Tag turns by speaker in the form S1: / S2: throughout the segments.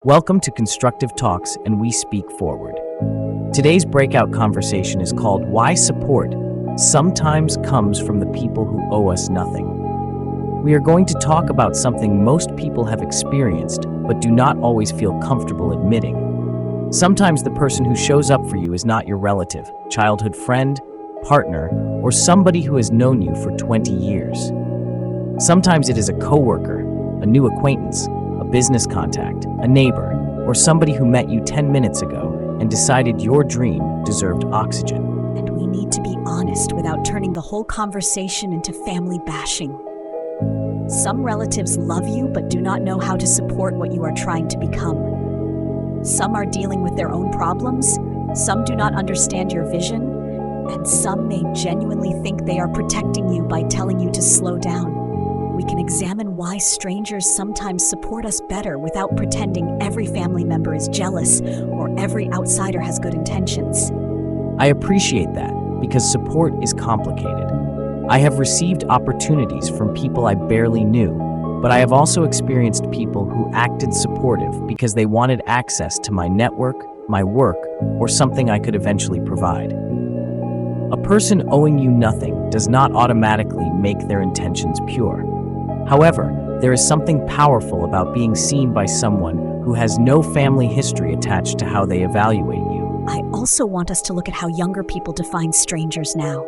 S1: Welcome to Constructive Talks, and we speak forward. Today's breakout conversation is called Why Support Sometimes Comes from the People Who Owe Us Nothing. We are going to talk about something most people have experienced, but do not always feel comfortable admitting. Sometimes the person who shows up for you is not your relative, childhood friend, partner, or somebody who has known you for 20 years. Sometimes it is a coworker, a new acquaintance, a business contact, a neighbor, or somebody who met you 10 minutes ago and decided your dream deserved oxygen.
S2: And we need to be honest without turning the whole conversation into family bashing. Some relatives love you but do not know how to support what you are trying to become. Some are dealing with their own problems, some do not understand your vision, and some may genuinely think they are protecting you by telling you to slow down. We can examine why strangers sometimes support us better without pretending every family member is jealous or every outsider has good intentions.
S1: I appreciate that because support is complicated. I have received opportunities from people I barely knew, but I have also experienced people who acted supportive because they wanted access to my network, my work, or something I could eventually provide. A person owing you nothing does not automatically make their intentions pure. However, there is something powerful about being seen by someone who has no family history attached to how they evaluate you.
S2: I also want us to look at how younger people define strangers now.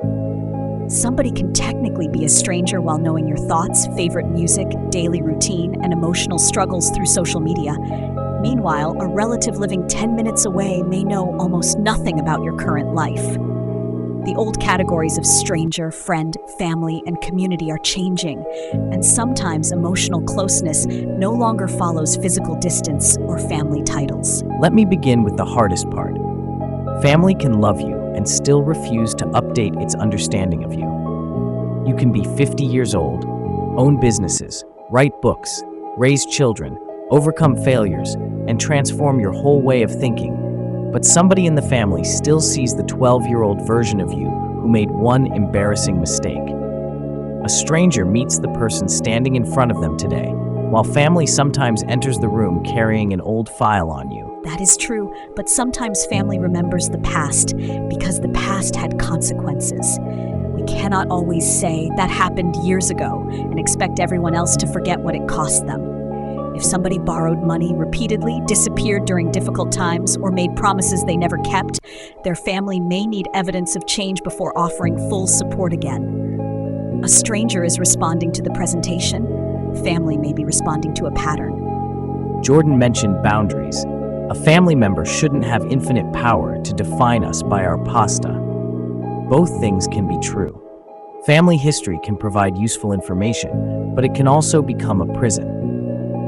S2: Somebody can technically be a stranger while knowing your thoughts, favorite music, daily routine, and emotional struggles through social media. Meanwhile, a relative living 10 minutes away may know almost nothing about your current life. The old categories of stranger, friend, family, and community are changing, and sometimes emotional closeness no longer follows physical distance or family titles.
S1: Let me begin with the hardest part. Family can love you and still refuse to update its understanding of you. You can be 50 years old, own businesses, write books, raise children, overcome failures, and transform your whole way of thinking. But somebody in the family still sees the 12-year-old version of you who made one embarrassing mistake. A stranger meets the person standing in front of them today, while family sometimes enters the room carrying an old file on you.
S2: That is true, but sometimes family remembers the past because the past had consequences. We cannot always say that happened years ago and expect everyone else to forget what it cost them. If somebody borrowed money repeatedly, disappeared during difficult times, or made promises they never kept, their family may need evidence of change before offering full support again. A stranger is responding to the presentation. Family may be responding to a pattern.
S1: Jordan mentioned boundaries. A family member shouldn't have infinite power to define us by our pasta. Both things can be true. Family history can provide useful information, but it can also become a prison.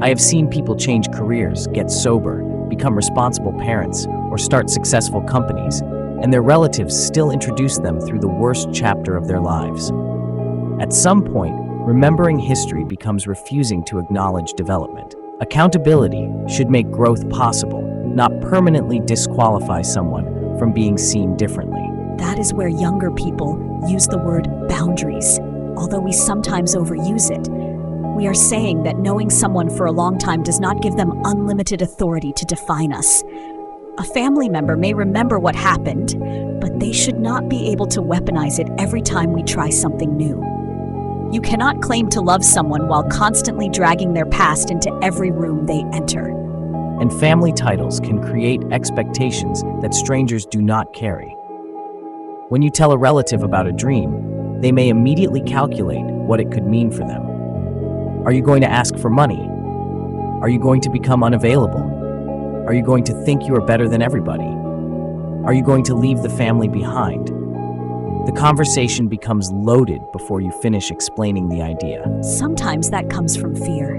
S1: I have seen people change careers, get sober, become responsible parents, or start successful companies, and their relatives still introduce them through the worst chapter of their lives. At some point, remembering history becomes refusing to acknowledge development. Accountability should make growth possible, not permanently disqualify someone from being seen differently.
S2: That is where younger people use the word boundaries, although we sometimes overuse it. We are saying that knowing someone for a long time does not give them unlimited authority to define us. A family member may remember what happened, but they should not be able to weaponize it every time we try something new. You cannot claim to love someone while constantly dragging their past into every room they enter.
S1: And family titles can create expectations that strangers do not carry. When you tell a relative about a dream, they may immediately calculate what it could mean for them. Are you going to ask for money? Are you going to become unavailable? Are you going to think you are better than everybody? Are you going to leave the family behind? The conversation becomes loaded before you finish explaining the idea.
S2: Sometimes that comes from fear.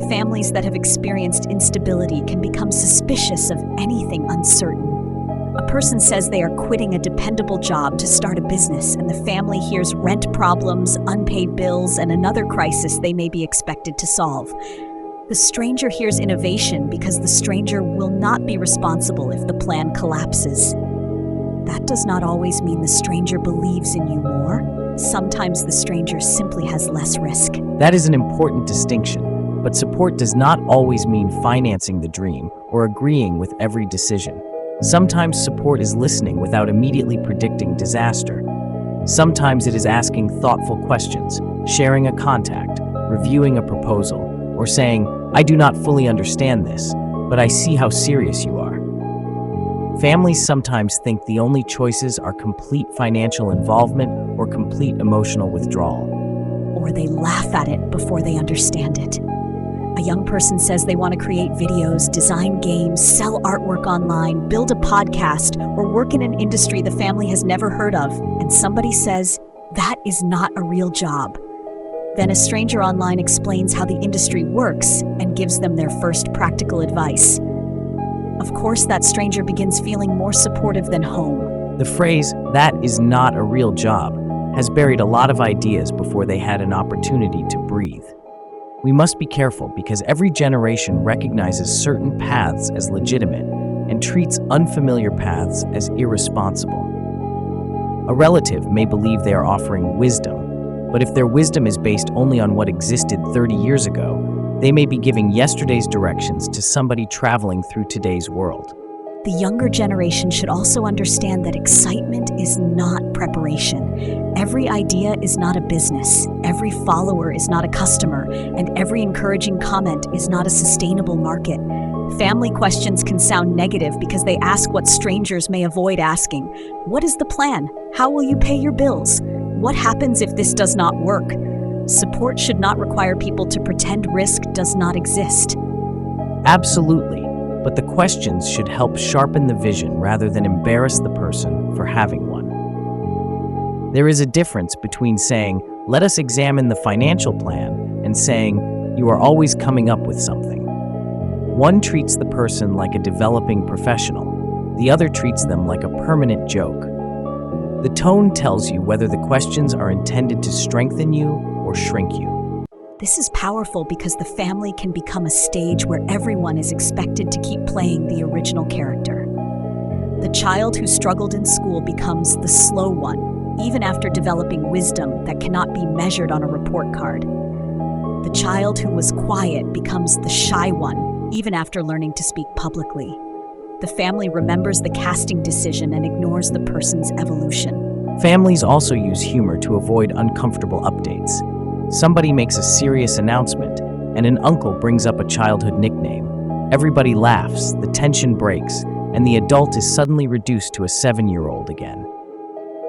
S2: Families that have experienced instability can become suspicious of anything uncertain. A person says they are quitting a dependable job to start a business, and the family hears rent problems, unpaid bills, and another crisis they may be expected to solve. The stranger hears innovation because the stranger will not be responsible if the plan collapses. That does not always mean the stranger believes in you more. Sometimes the stranger simply has less risk.
S1: That is an important distinction. But support does not always mean financing the dream or agreeing with every decision. Sometimes support is listening without immediately predicting disaster. Sometimes it is asking thoughtful questions, sharing a contact, reviewing a proposal, or saying, "I do not fully understand this, but I see how serious you are." Families sometimes think the only choices are complete financial involvement or complete emotional withdrawal.
S2: Or they laugh at it before they understand it. A young person says they want to create videos, design games, sell artwork online, build a podcast, or work in an industry the family has never heard of, and somebody says, "That is not a real job." Then a stranger online explains how the industry works and gives them their first practical advice. Of course, that stranger begins feeling more supportive than home.
S1: The phrase, "that is not a real job," has buried a lot of ideas before they had an opportunity to breathe. We must be careful because every generation recognizes certain paths as legitimate and treats unfamiliar paths as irresponsible. A relative may believe they are offering wisdom, but if their wisdom is based only on what existed 30 years ago, they may be giving yesterday's directions to somebody traveling through today's world.
S2: The younger generation should also understand that excitement is not preparation. Every idea is not a business, every follower is not a customer, and every encouraging comment is not a sustainable market. Family questions can sound negative because they ask what strangers may avoid asking. What is the plan? How will you pay your bills? What happens if this does not work? Support should not require people to pretend risk does not exist.
S1: Absolutely. But the questions should help sharpen the vision rather than embarrass the person for having one. There is a difference between saying, "Let us examine the financial plan," and saying, "You are always coming up with something." One treats the person like a developing professional. The other treats them like a permanent joke. The tone tells you whether the questions are intended to strengthen you or shrink you.
S2: This is powerful because the family can become a stage where everyone is expected to keep playing the original character. The child who struggled in school becomes the slow one, even after developing wisdom that cannot be measured on a report card. The child who was quiet becomes the shy one, even after learning to speak publicly. The family remembers the casting decision and ignores the person's evolution.
S1: Families also use humor to avoid uncomfortable updates. Somebody makes a serious announcement, and an uncle brings up a childhood nickname. Everybody laughs, the tension breaks, and the adult is suddenly reduced to a 7-year-old again.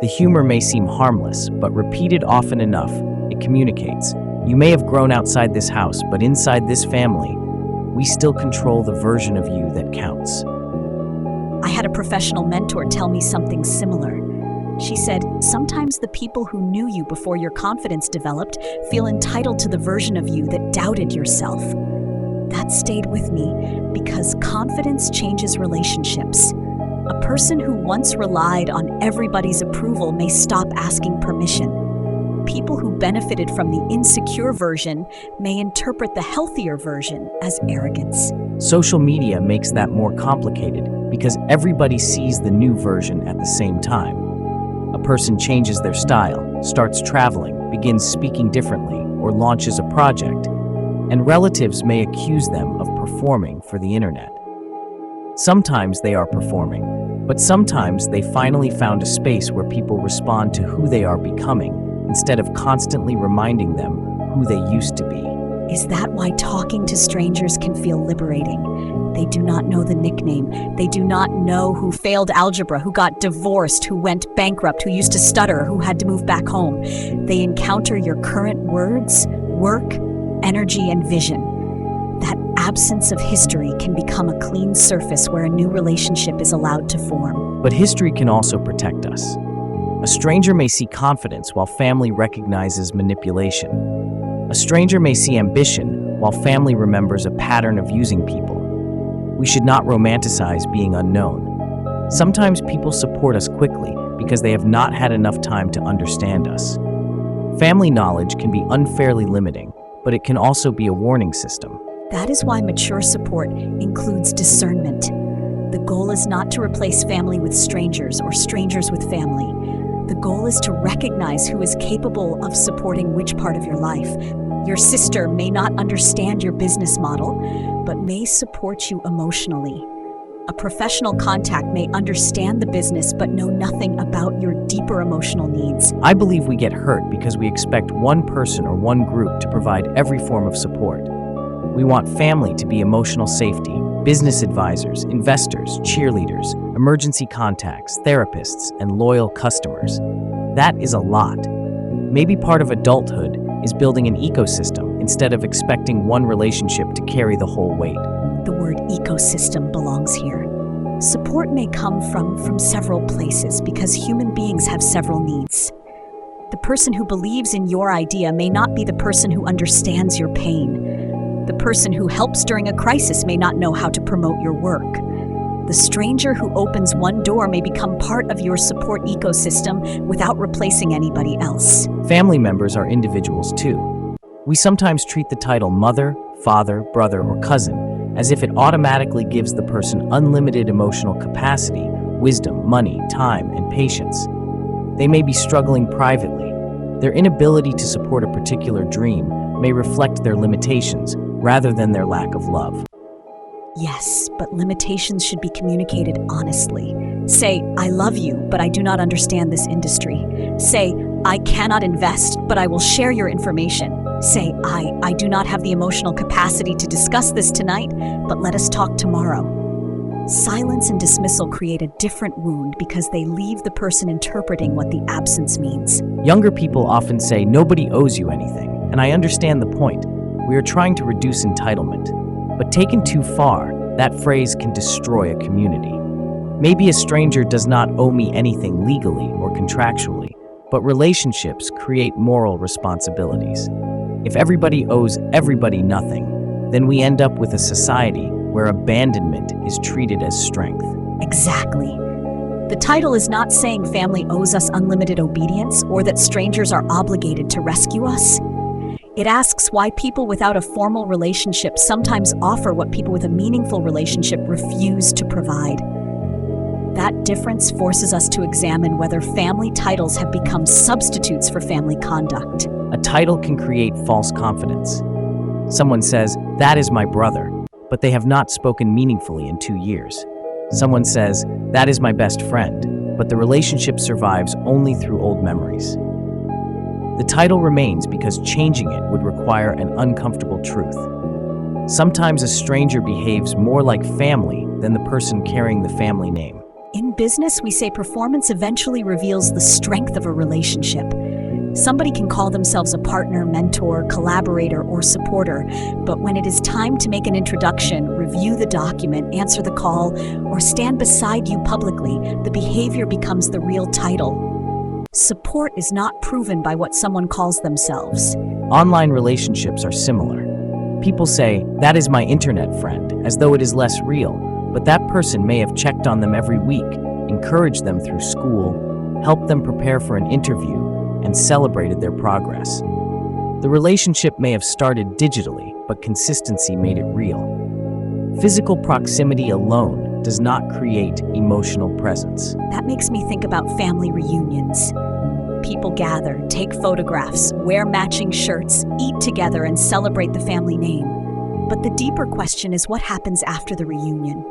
S1: The humor may seem harmless, but repeated often enough, it communicates. You may have grown outside this house, but inside this family, we still control the version of you that counts.
S2: I had a professional mentor tell me something similar. She said, "Sometimes the people who knew you before your confidence developed feel entitled to the version of you that doubted yourself." That stayed with me because confidence changes relationships. A person who once relied on everybody's approval may stop asking permission. People who benefited from the insecure version may interpret the healthier version as arrogance.
S1: Social media makes that more complicated because everybody sees the new version at the same time. A person changes their style, starts traveling, begins speaking differently, or launches a project, and relatives may accuse them of performing for the internet. Sometimes they are performing, but sometimes they finally found a space where people respond to who they are becoming instead of constantly reminding them who they used to be.
S2: Is that why talking to strangers can feel liberating? They do not know the nickname. They do not know who failed algebra, who got divorced, who went bankrupt, who used to stutter, who had to move back home. They encounter your current words, work, energy, and vision. That absence of history can become a clean surface where a new relationship is allowed to form.
S1: But history can also protect us. A stranger may see confidence while family recognizes manipulation. A stranger may see ambition while family remembers a pattern of using people. We should not romanticize being unknown. Sometimes people support us quickly because they have not had enough time to understand us. Family knowledge can be unfairly limiting, but it can also be a warning system.
S2: That is why mature support includes discernment. The goal is not to replace family with strangers or strangers with family. The goal is to recognize who is capable of supporting which part of your life. Your sister may not understand your business model, but may support you emotionally. A professional contact may understand the business but know nothing about your deeper emotional needs.
S1: I believe we get hurt because we expect one person or one group to provide every form of support. We want family to be emotional safety, business advisors, investors, cheerleaders, emergency contacts, therapists, and loyal customers. That is a lot. Maybe part of adulthood is building an ecosystem instead of expecting one relationship to carry the whole weight.
S2: The word ecosystem belongs here. Support may come from several places because human beings have several needs. The person who believes in your idea may not be the person who understands your pain. The person who helps during a crisis may not know how to promote your work. The stranger who opens one door may become part of your support ecosystem without replacing anybody else.
S1: Family members are individuals too. We sometimes treat the title mother, father, brother, or cousin as if it automatically gives the person unlimited emotional capacity, wisdom, money, time, and patience. They may be struggling privately. Their inability to support a particular dream may reflect their limitations rather than their lack of love.
S2: Yes, but limitations should be communicated honestly. Say, I love you, but I do not understand this industry. Say, I cannot invest, but I will share your information. Say, I do not have the emotional capacity to discuss this tonight, but let us talk tomorrow. Silence and dismissal create a different wound because they leave the person interpreting what the absence means.
S1: Younger people often say nobody owes you anything, and I understand the point. We are trying to reduce entitlement. But taken too far, that phrase can destroy a community. Maybe a stranger does not owe me anything legally or contractually, but relationships create moral responsibilities. If everybody owes everybody nothing, then we end up with a society where abandonment is treated as strength.
S2: Exactly. The title is not saying family owes us unlimited obedience or that strangers are obligated to rescue us. It asks why people without a formal relationship sometimes offer what people with a meaningful relationship refuse to provide. That difference forces us to examine whether family titles have become substitutes for family conduct.
S1: A title can create false confidence. Someone says, "That is my brother," but they have not spoken meaningfully in 2 years. Someone says, "That is my best friend," but the relationship survives only through old memories. The title remains because changing it would require an uncomfortable truth. Sometimes a stranger behaves more like family than the person carrying the family name.
S2: In business, we say performance eventually reveals the strength of a relationship. Somebody can call themselves a partner, mentor, collaborator, or supporter, but when it is time to make an introduction, review the document, answer the call, or stand beside you publicly, the behavior becomes the real title. Support is not proven by what someone calls themselves.
S1: Online relationships are similar. People say, "That is my internet friend," as though it is less real, but that person may have checked on them every week, encouraged them through school, helped them prepare for an interview, and celebrated their progress. The relationship may have started digitally, but consistency made it real. Physical proximity alone does not create emotional presence.
S2: That makes me think about family reunions. People gather, take photographs, wear matching shirts, eat together, and celebrate the family name. But the deeper question is what happens after the reunion?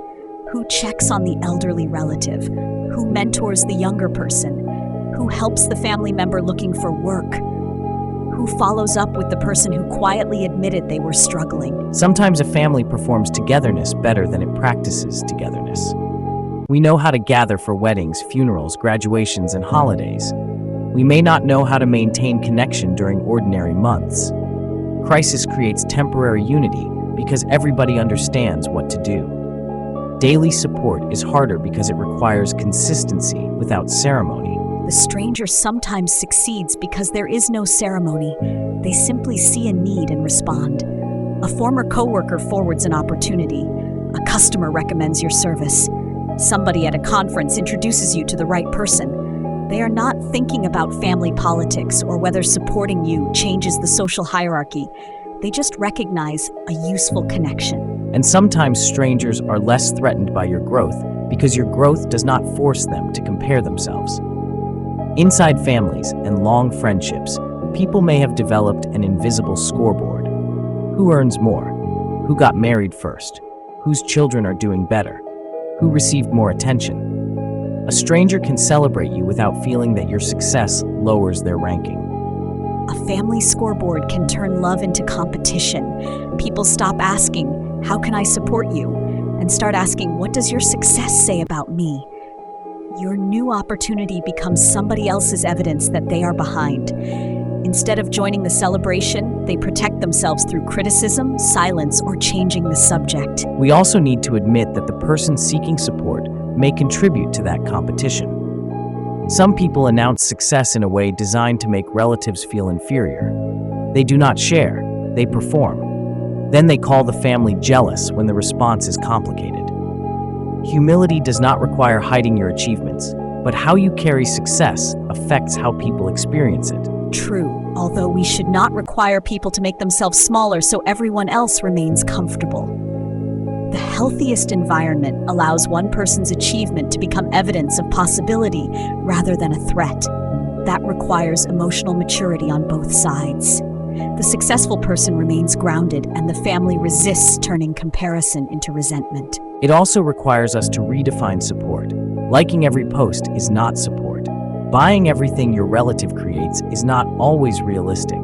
S2: Who checks on the elderly relative? Who mentors the younger person? Who helps the family member looking for work? Who follows up with the person who quietly admitted they were struggling?
S1: Sometimes a family performs togetherness better than it practices togetherness. We know how to gather for weddings, funerals, graduations, and holidays. We may not know how to maintain connection during ordinary months. Crisis creates temporary unity because everybody understands what to do. Daily support is harder because it requires consistency without ceremony.
S2: The stranger sometimes succeeds because there is no ceremony. They simply see a need and respond. A former coworker forwards an opportunity. A customer recommends your service. Somebody at a conference introduces you to the right person. They are not thinking about family politics or whether supporting you changes the social hierarchy. They just recognize a useful connection.
S1: And sometimes strangers are less threatened by your growth because your growth does not force them to compare themselves. Inside families and long friendships, People may have developed an invisible scoreboard. Who earns more? Who got married first? Whose children are doing better? Who received more attention? A stranger can celebrate you without feeling that your success lowers their ranking.
S2: A family scoreboard can turn love into competition. People stop asking, "How can I support you?" and start asking, "What does your success say about me?" Your new opportunity becomes somebody else's evidence that they are behind. Instead of joining the celebration, they protect themselves through criticism, silence, or changing the subject.
S1: We also need to admit that the person seeking support may contribute to that competition. Some people announce success in a way designed to make relatives feel inferior. They do not share, they perform. Then they call the family jealous when the response is complicated. Humility does not require hiding your achievements, but how you carry success affects how people experience it.
S2: True, although we should not require people to make themselves smaller so everyone else remains comfortable. The healthiest environment allows one person's achievement to become evidence of possibility rather than a threat. That requires emotional maturity on both sides. The successful person remains grounded, and the family resists turning comparison into resentment.
S1: It also requires us to redefine support. Liking every post is not support. Buying everything your relative creates is not always realistic.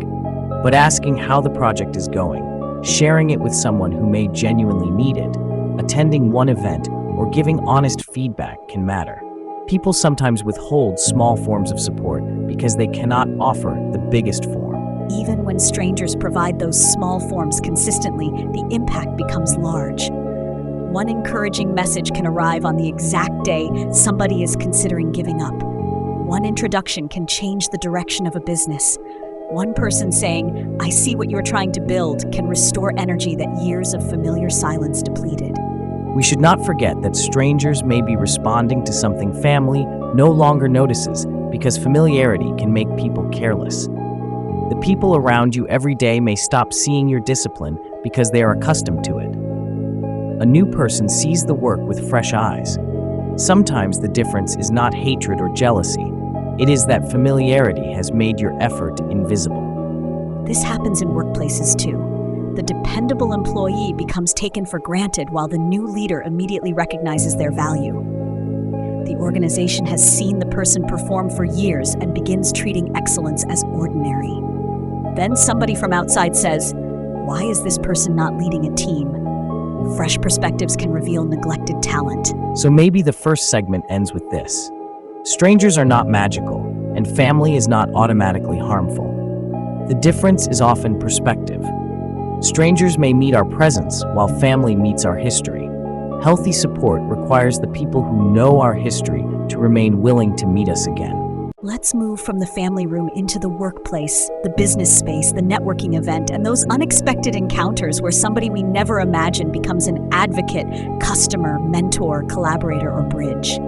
S1: But asking how the project is going, sharing it with someone who may genuinely need it, attending one event, or giving honest feedback can matter. People sometimes withhold small forms of support because they cannot offer the biggest form.
S2: Even when strangers provide those small forms consistently, the impact becomes large. One encouraging message can arrive on the exact day somebody is considering giving up. One introduction can change the direction of a business. One person saying, "I see what you're trying to build," can restore energy that years of familiar silence depleted.
S1: We should not forget that strangers may be responding to something family no longer notices because familiarity can make people careless. The people around you every day may stop seeing your discipline because they are accustomed to it. A new person sees the work with fresh eyes. Sometimes the difference is not hatred or jealousy. It is that familiarity has made your effort invisible.
S2: This happens in workplaces too. The dependable employee becomes taken for granted while the new leader immediately recognizes their value. The organization has seen the person perform for years and begins treating excellence as ordinary. Then somebody from outside says, "Why is this person not leading a team?" Fresh perspectives can reveal neglected talent.
S1: So maybe the first segment ends with this. Strangers are not magical, and family is not automatically harmful. The difference is often perspective. Strangers may meet our presence while family meets our history. Healthy support requires the people who know our history to remain willing to meet us again.
S2: Let's move from the family room into the workplace, the business space, the networking event, and those unexpected encounters where somebody we never imagined becomes an advocate, customer, mentor, collaborator, or bridge.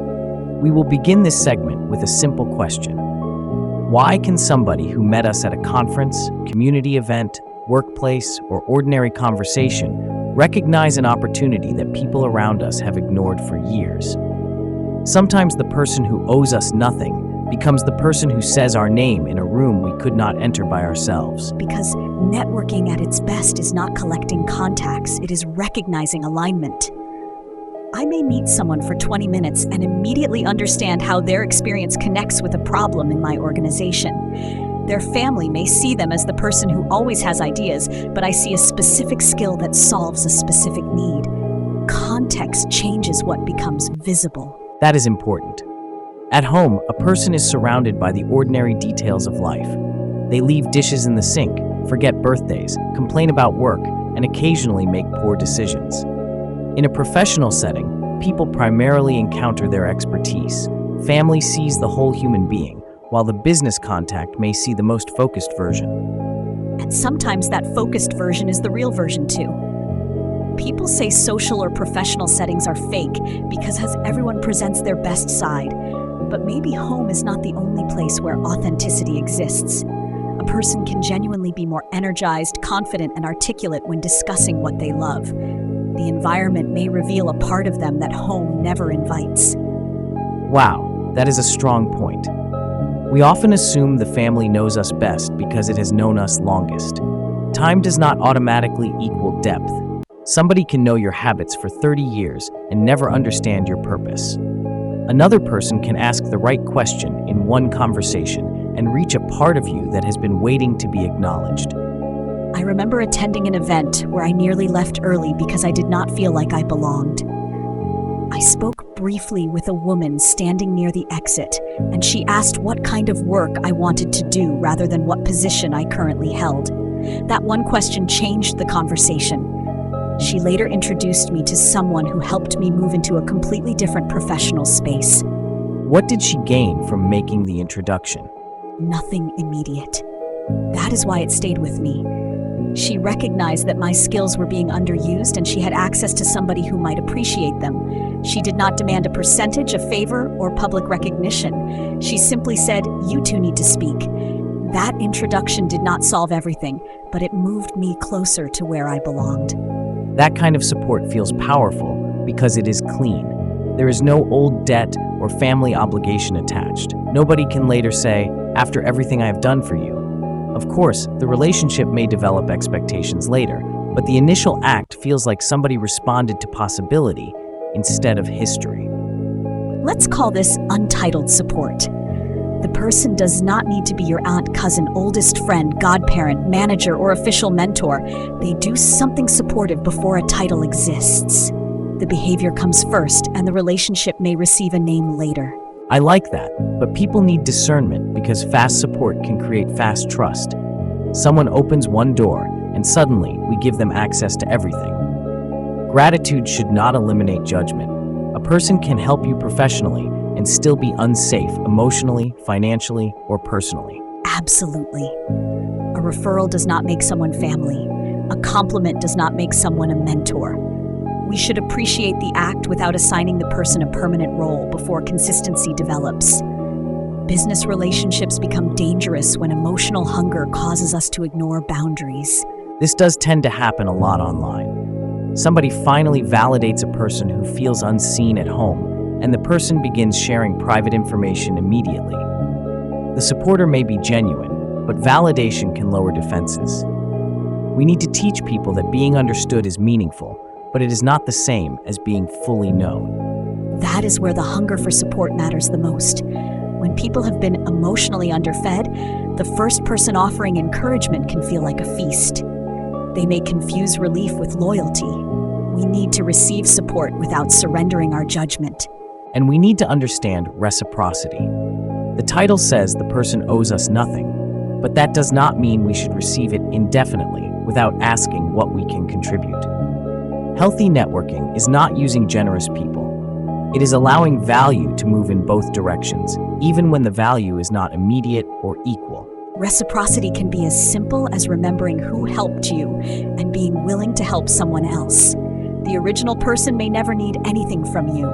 S1: We will begin this segment with a simple question. Why can somebody who met us at a conference, community event, workplace, or ordinary conversation recognize an opportunity that people around us have ignored for years? Sometimes the person who owes us nothing becomes the person who says our name in a room we could not enter by ourselves.
S2: Because networking at its best is not collecting contacts, it is recognizing alignment. I may meet someone for 20 minutes and immediately understand how their experience connects with a problem in my organization. Their family may see them as the person who always has ideas, but I see a specific skill that solves a specific need. Context changes what becomes visible.
S1: That is important. At home, a person is surrounded by the ordinary details of life. They leave dishes in the sink, forget birthdays, complain about work, and occasionally make poor decisions. In a professional setting, people primarily encounter their expertise. Family sees the whole human being, while the business contact may see the most focused version.
S2: And sometimes that focused version is the real version too. People say social or professional settings are fake because everyone presents their best side. But maybe home is not the only place where authenticity exists. A person can genuinely be more energized, confident, and articulate when discussing what they love. The environment may reveal a part of them that home never invites.
S1: Wow, that is a strong point. We often assume the family knows us best because it has known us longest. Time does not automatically equal depth. Somebody can know your habits for 30 years and never understand your purpose. Another person can ask the right question in one conversation and reach a part of you that has been waiting to be acknowledged.
S2: I remember attending an event where I nearly left early because I did not feel like I belonged. I spoke briefly with a woman standing near the exit, and she asked what kind of work I wanted to do rather than what position I currently held. That one question changed the conversation. She later introduced me to someone who helped me move into a completely different professional space.
S1: What did she gain from making the introduction?
S2: Nothing immediate. That is why it stayed with me. She recognized that my skills were being underused and she had access to somebody who might appreciate them. She did not demand a percentage, a favor, or public recognition. She simply said, "You two need to speak." That introduction did not solve everything, but it moved me closer to where I belonged.
S1: That kind of support feels powerful because it is clean. There is no old debt or family obligation attached. Nobody can later say, "After everything I have done for you." Of course, the relationship may develop expectations later, but the initial act feels like somebody responded to possibility instead of history.
S2: Let's call this untitled support. The person does not need to be your aunt, cousin, oldest friend, godparent, manager, or official mentor. They do something supportive before a title exists. The behavior comes first, and the relationship may receive a name later.
S1: I like that, but people need discernment because fast support can create fast trust. Someone opens one door, and suddenly we give them access to everything. Gratitude should not eliminate judgment. A person can help you professionally and still be unsafe emotionally, financially, or personally.
S2: Absolutely. A referral does not make someone family. A compliment does not make someone a mentor. We should appreciate the act without assigning the person a permanent role before consistency develops. Business relationships become dangerous when emotional hunger causes us to ignore boundaries.
S1: This does tend to happen a lot online. Somebody finally validates a person who feels unseen at home, and the person begins sharing private information immediately. The supporter may be genuine, but validation can lower defenses. We need to teach people that being understood is meaningful, but it is not the same as being fully known.
S2: That is where the hunger for support matters the most. When people have been emotionally underfed, the first person offering encouragement can feel like a feast. They may confuse relief with loyalty. We need to receive support without surrendering our judgment.
S1: And we need to understand reciprocity. The title says the person owes us nothing, but that does not mean we should receive it indefinitely without asking what we can contribute. Healthy networking is not using generous people. It is allowing value to move in both directions, even when the value is not immediate or equal.
S2: Reciprocity can be as simple as remembering who helped you and being willing to help someone else. The original person may never need anything from you.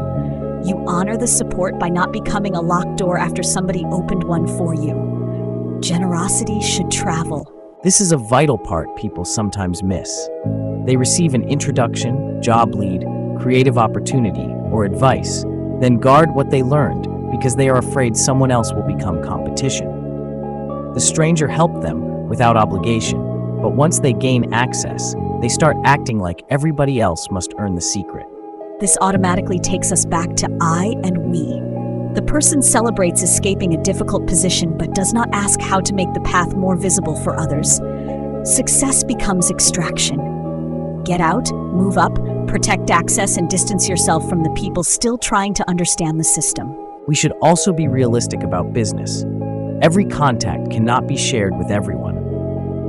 S2: You honor the support by not becoming a locked door after somebody opened one for you. Generosity should travel.
S1: This is a vital part people sometimes miss. They receive an introduction, job lead, creative opportunity, or advice, then guard what they learned because they are afraid someone else will become competition. The stranger helped them without obligation, but once they gain access, they start acting like everybody else must earn the secret.
S2: This automatically takes us back to I and we. The person celebrates escaping a difficult position but does not ask how to make the path more visible for others. Success becomes extraction. Get out, move up, protect access, and distance yourself from the people still trying to understand the system.
S1: We should also be realistic about business. Every contact cannot be shared with everyone.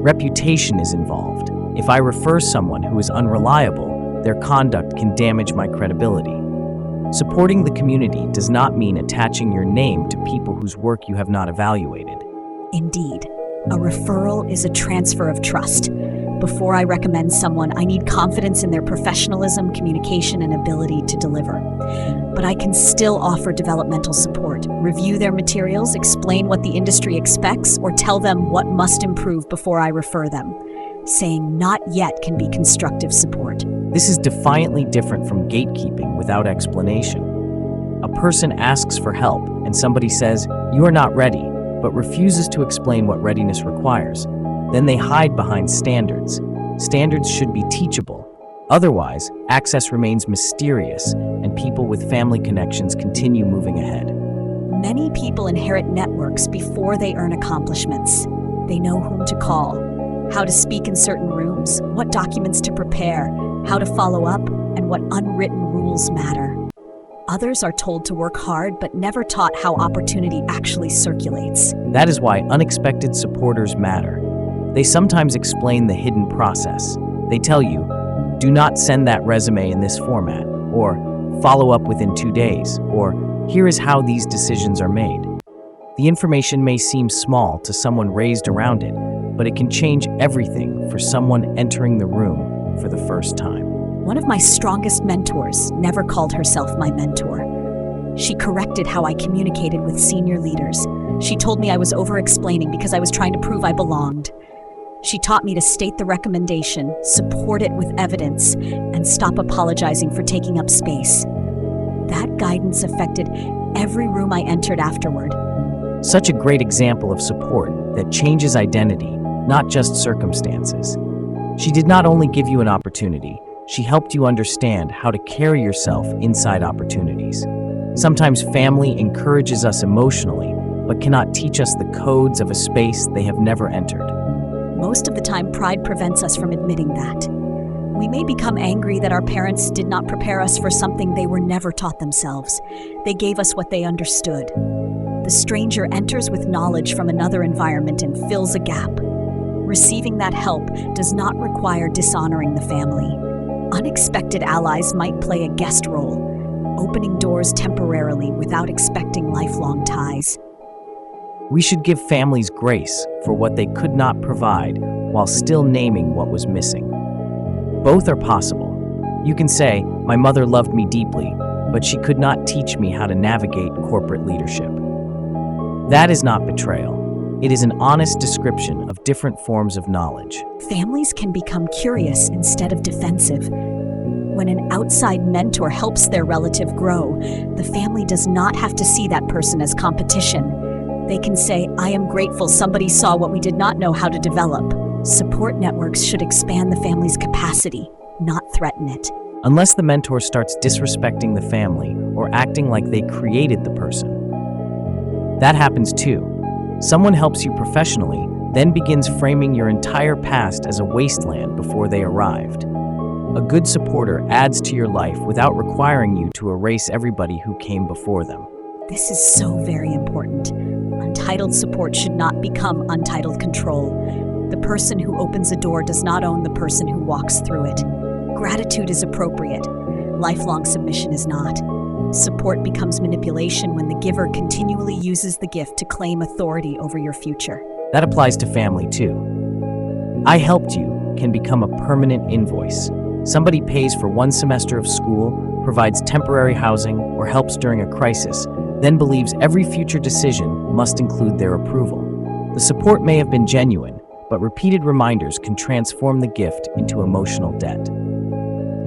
S1: Reputation is involved. If I refer someone who is unreliable, their conduct can damage my credibility. Supporting the community does not mean attaching your name to people whose work you have not evaluated.
S2: Indeed, a referral is a transfer of trust. Before I recommend someone, I need confidence in their professionalism, communication, and ability to deliver. But I can still offer developmental support, review their materials, explain what the industry expects, or tell them what must improve before I refer them. Saying not yet can be constructive support.
S1: This is defiantly different from gatekeeping without explanation. A person asks for help and somebody says, "You are not ready," but refuses to explain what readiness requires. Then they hide behind standards. Standards should be teachable. Otherwise, access remains mysterious, and people with family connections continue moving ahead.
S2: Many people inherit networks before they earn accomplishments. They know whom to call, how to speak in certain rooms, what documents to prepare, how to follow up, and what unwritten rules matter. Others are told to work hard but never taught how opportunity actually circulates.
S1: That is why unexpected supporters matter. They sometimes explain the hidden process. They tell you, do not send that resume in this format, or follow up within 2 days, or here is how these decisions are made. The information may seem small to someone raised around it, but it can change everything for someone entering the room for the first time.
S2: One of my strongest mentors never called herself my mentor. She corrected how I communicated with senior leaders. She told me I was over-explaining because I was trying to prove I belonged. She taught me to state the recommendation, support it with evidence, and stop apologizing for taking up space. That guidance affected every room I entered afterward.
S1: Such a great example of support that changes identity, not just circumstances. She did not only give you an opportunity, she helped you understand how to carry yourself inside opportunities. Sometimes family encourages us emotionally, but cannot teach us the codes of a space they have never entered.
S2: Most of the time, pride prevents us from admitting that. We may become angry that our parents did not prepare us for something they were never taught themselves. They gave us what they understood. The stranger enters with knowledge from another environment and fills a gap. Receiving that help does not require dishonoring the family. Unexpected allies might play a guest role, opening doors temporarily without expecting lifelong ties.
S1: We should give families grace for what they could not provide while still naming what was missing. Both are possible. You can say, my mother loved me deeply, but she could not teach me how to navigate corporate leadership. That is not betrayal. It is an honest description of different forms of knowledge.
S2: Families can become curious instead of defensive. When an outside mentor helps their relative grow, the family does not have to see that person as competition. They can say, I am grateful somebody saw what we did not know how to develop. Support networks should expand the family's capacity, not threaten it.
S1: Unless the mentor starts disrespecting the family or acting like they created the person. That happens too. Someone helps you professionally, then begins framing your entire past as a wasteland before they arrived. A good supporter adds to your life without requiring you to erase everybody who came before them.
S2: This is so very important. Untitled support should not become untitled control. The person who opens a door does not own the person who walks through it. Gratitude is appropriate. Lifelong submission is not. Support becomes manipulation when the giver continually uses the gift to claim authority over your future.
S1: That applies to family too. I helped you can become a permanent invoice. Somebody pays for 1 semester of school, provides temporary housing, or helps during a crisis, then believes every future decision must include their approval. The support may have been genuine, but repeated reminders can transform the gift into emotional debt.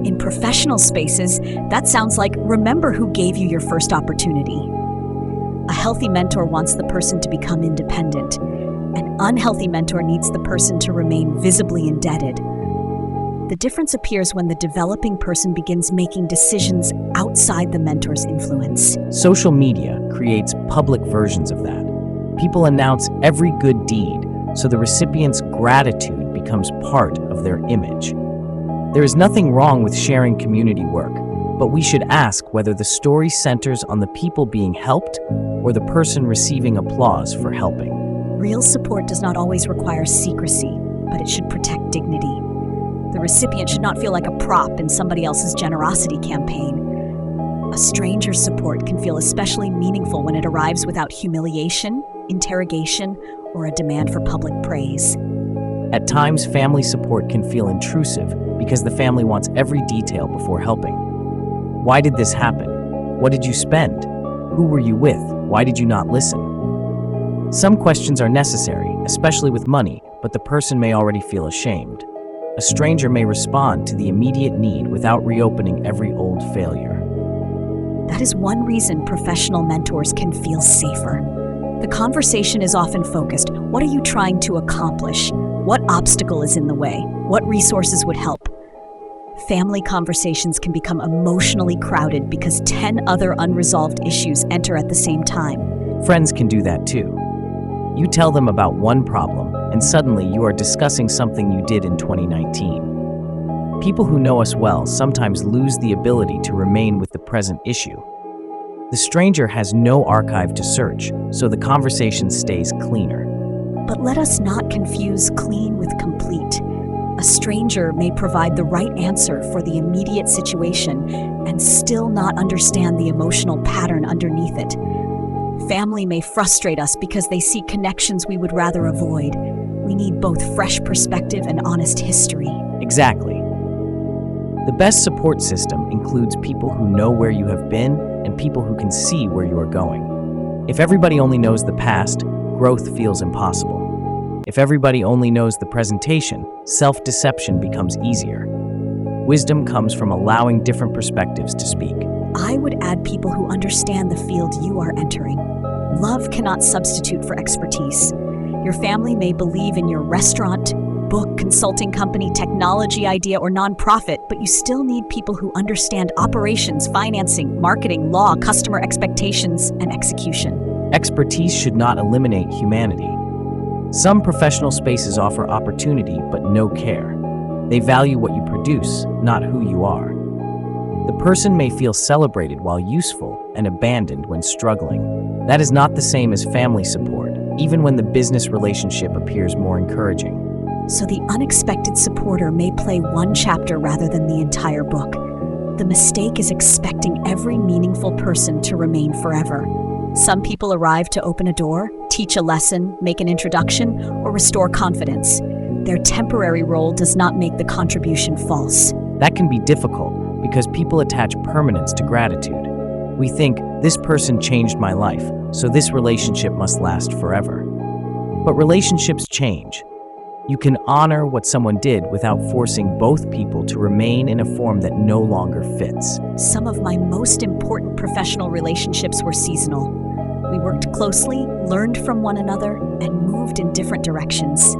S2: In professional spaces, that sounds like remember who gave you your first opportunity. A healthy mentor wants the person to become independent. An unhealthy mentor needs the person to remain visibly indebted. The difference appears when the developing person begins making decisions outside the mentor's influence.
S1: Social media creates public versions of that. People announce every good deed, so the recipient's gratitude becomes part of their image. There is nothing wrong with sharing community work, but we should ask whether the story centers on the people being helped or the person receiving applause for helping.
S2: Real support does not always require secrecy, but it should protect dignity. The recipient should not feel like a prop in somebody else's generosity campaign. A stranger's support can feel especially meaningful when it arrives without humiliation, interrogation, or a demand for public praise.
S1: At times, family support can feel intrusive because the family wants every detail before helping. Why did this happen? What did you spend? Who were you with? Why did you not listen? Some questions are necessary, especially with money, but the person may already feel ashamed. A stranger may respond to the immediate need without reopening every old failure.
S2: That is one reason professional mentors can feel safer. The conversation is often focused. What are you trying to accomplish? What obstacle is in the way? What resources would help? Family conversations can become emotionally crowded because 10 other unresolved issues enter at the same time.
S1: Friends can do that too. You tell them about one problem, and suddenly you are discussing something you did in 2019. People who know us well sometimes lose the ability to remain with the present issue. The stranger has no archive to search, so the conversation stays cleaner.
S2: But let us not confuse clean with complete. A stranger may provide the right answer for the immediate situation and still not understand the emotional pattern underneath it. Family may frustrate us because they see connections we would rather avoid. We need both fresh perspective and honest history.
S1: Exactly. The best support system includes people who know where you have been and people who can see where you are going. If everybody only knows the past, growth feels impossible. If everybody only knows the presentation, self-deception becomes easier. Wisdom comes from allowing different perspectives to speak.
S2: I would add people who understand the field you are entering. Love cannot substitute for expertise. Your family may believe in your restaurant, book, consulting company, technology idea, or nonprofit, but you still need people who understand operations, financing, marketing, law, customer expectations, and execution.
S1: Expertise should not eliminate humanity. Some professional spaces offer opportunity but no care. They value what you produce, not who you are. The person may feel celebrated while useful and abandoned when struggling. That is not the same as family support, even when the business relationship appears more encouraging.
S2: So the unexpected supporter may play one chapter rather than the entire book. The mistake is expecting every meaningful person to remain forever. Some people arrive to open a door, teach a lesson, make an introduction, or restore confidence. Their temporary role does not make the contribution false.
S1: That can be difficult because people attach permanence to gratitude. We think, this person changed my life, so this relationship must last forever. But relationships change. You can honor what someone did without forcing both people to remain in a form that no longer fits.
S2: Some of my most important professional relationships were seasonal. We worked closely, learned from one another, and moved in different directions.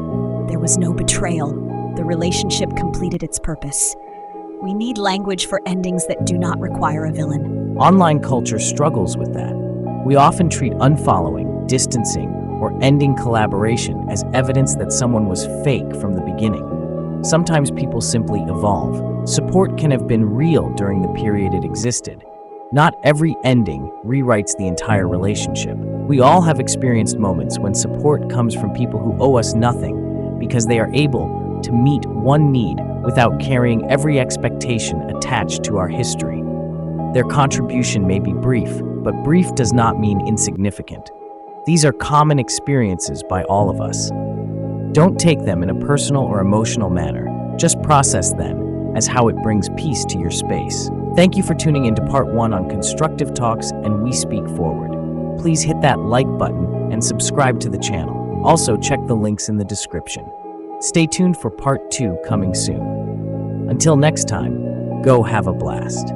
S2: There was no betrayal. The relationship completed its purpose. We need language for endings that do not require a villain.
S1: Online culture struggles with that. We often treat unfollowing, distancing, or ending collaboration as evidence that someone was fake from the beginning. Sometimes people simply evolve. Support can have been real during the period it existed. Not every ending rewrites the entire relationship. We all have experienced moments when support comes from people who owe us nothing because they are able to meet one need without carrying every expectation attached to our history. Their contribution may be brief, but brief does not mean insignificant. These are common experiences by all of us. Don't take them in a personal or emotional manner. Just process them as how it brings peace to your space. Thank you for tuning in to part 1 on Constructive Talks and We Speak Forward. Please hit that like button and subscribe to the channel. Also, check the links in the description. Stay tuned for part 2 coming soon. Until next time, go have a blast.